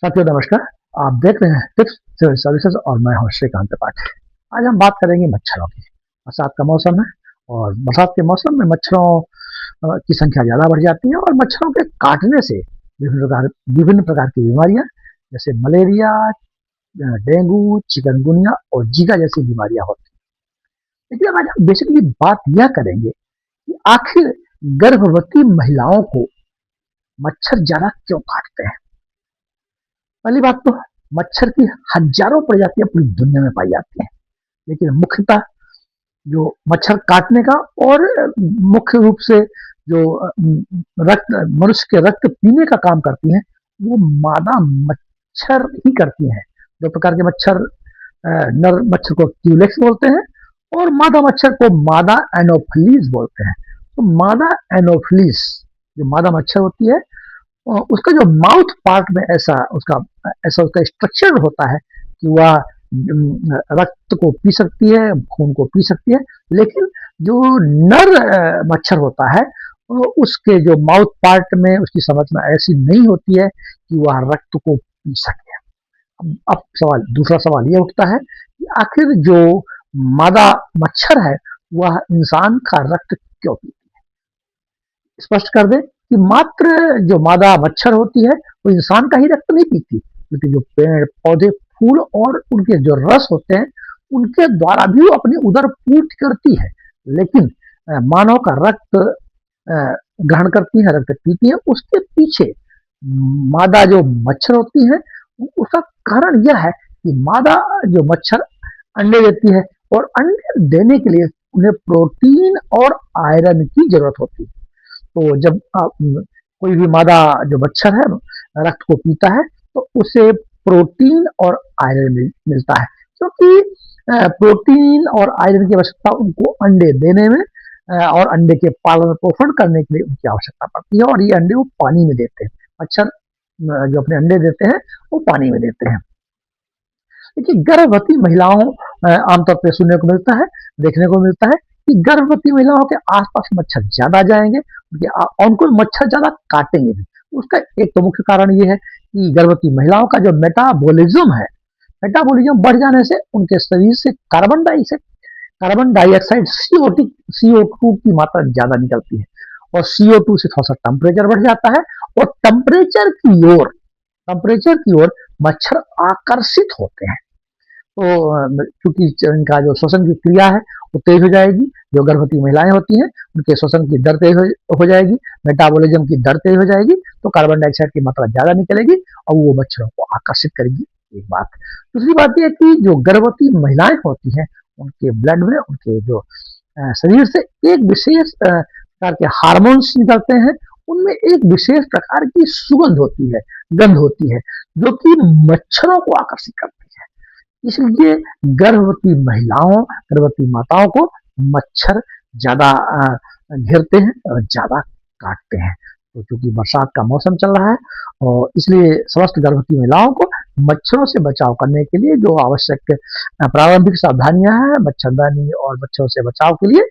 साथियों नमस्कार। आप देख रहे हैं टिप्स सिविल सर्विसेज और मैं हूं श्रीकांत त्रिपाठी। आज हम बात करेंगे मच्छरों की। बरसात का मौसम है और बरसात के मौसम में मच्छरों की संख्या ज़्यादा बढ़ जाती है और मच्छरों के काटने से विभिन्न प्रकार की बीमारियां जैसे मलेरिया, डेंगू, चिकनगुनिया और जीका जैसी बीमारियां होती हैं। लेकिन आज हम बेसिकली बात यह करेंगे कि आखिर गर्भवती महिलाओं को मच्छर ज़्यादा क्यों काटते हैं। पहली बात तो मच्छर की हजारों प्रजातियां पूरी दुनिया में पाई जाती हैं, लेकिन मुख्यतः जो मच्छर काटने का और मुख्य रूप से जो रक्त मनुष्य के रक्त पीने का काम करती हैं वो मादा मच्छर ही करती हैं। दो प्रकार के मच्छर, नर मच्छर को क्यूलेक्स बोलते हैं और मादा मच्छर को मादा एनोफिलीज बोलते हैं। तो मादा एनोफिलीज जो मादा मच्छर होती है उसका जो माउथ पार्ट में ऐसा उसका स्ट्रक्चर होता है कि वह रक्त को पी सकती है, खून को पी सकती है। लेकिन जो नर मच्छर होता है उसके जो माउथ पार्ट में उसकी संरचना ऐसी नहीं होती है कि वह रक्त को पी सके। अब दूसरा सवाल यह उठता है कि आखिर जो मादा मच्छर है वह इंसान का रक्त क्यों पीती है। स्पष्ट कर दें कि मात्र जो मादा मच्छर होती है वो इंसान का ही रक्त नहीं पीती, क्योंकि जो पेड़ पौधे फूल और उनके जो रस होते हैं उनके द्वारा भी वो अपनी उदर पूर्ति करती है। लेकिन मानव का रक्त ग्रहण करती है, रक्त पीती है। उसके पीछे मादा जो मच्छर होती है उसका कारण यह है कि मादा जो मच्छर अंडे देती है और अंडे देने के लिए उन्हें प्रोटीन और आयरन की जरूरत होती है। तो जब कोई भी मादा जो मच्छर है रक्त को पीता है तो उसे प्रोटीन और आयरन मिलता है, क्योंकि प्रोटीन और आयरन की आवश्यकता उनको अंडे देने में और अंडे के पालन पोषण करने के लिए उनकी आवश्यकता पड़ती है। और ये अंडे वो पानी में देते हैं। मच्छर जो अपने अंडे देते हैं वो पानी में देते हैं। देखिए, गर्भवती महिलाओं आमतौर पर सुनने को मिलता है, देखने को मिलता है कि गर्भवती महिलाओं के आसपास मच्छर ज्यादा जाएंगे और उनको मच्छर ज्यादा काटेंगे भी। उसका एक तो मुख्य कारण ये है कि गर्भवती महिलाओं का जो मेटाबॉलिज्म है, मेटाबॉलिज्म बढ़ जाने से उनके शरीर से कार्बन डाइऑक्साइड CO2 की मात्रा ज्यादा निकलती है और CO2 से थोड़ा सा टेम्परेचर बढ़ जाता है और टेम्परेचर की ओर मच्छर आकर्षित होते हैं। तो क्योंकि इनका जो श्वसन की क्रिया है वो तेज हो जाएगी। जो गर्भवती महिलाएं होती हैं उनके श्वसन की दर तेज हो जाएगी, मेटाबॉलिज्म की दर तेज हो जाएगी, तो कार्बन डाइऑक्साइड की मात्रा ज्यादा निकलेगी और वो मच्छरों को आकर्षित करेगी। एक बात। दूसरी बात यह कि जो गर्भवती महिलाएं होती हैं उनके ब्लड में, उनके जो शरीर से एक विशेष प्रकार के हार्मोन्स निकलते हैं। उनमें एक विशेष प्रकार की सुगंध होती है, गंध होती है, जो कि मच्छरों को आकर्षित करती है। इसलिए गर्भवती माताओं को मच्छर ज्यादा घेरते हैं और ज्यादा काटते हैं। तो चूंकि बरसात का मौसम चल रहा है और इसलिए समस्त गर्भवती महिलाओं को मच्छरों से बचाव करने के लिए जो आवश्यक प्रारंभिक सावधानियां हैं, मच्छरदानी और मच्छरों से बचाव के लिए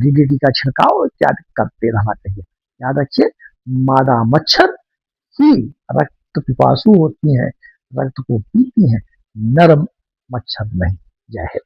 DDT का छिड़काव इत्यादि करते रहना चाहिए। याद रखिए, मादा मच्छर ही रक्त पिपासु होती हैं, रक्त को पीती हैं, नर मच्छर नहीं। जय हिंद।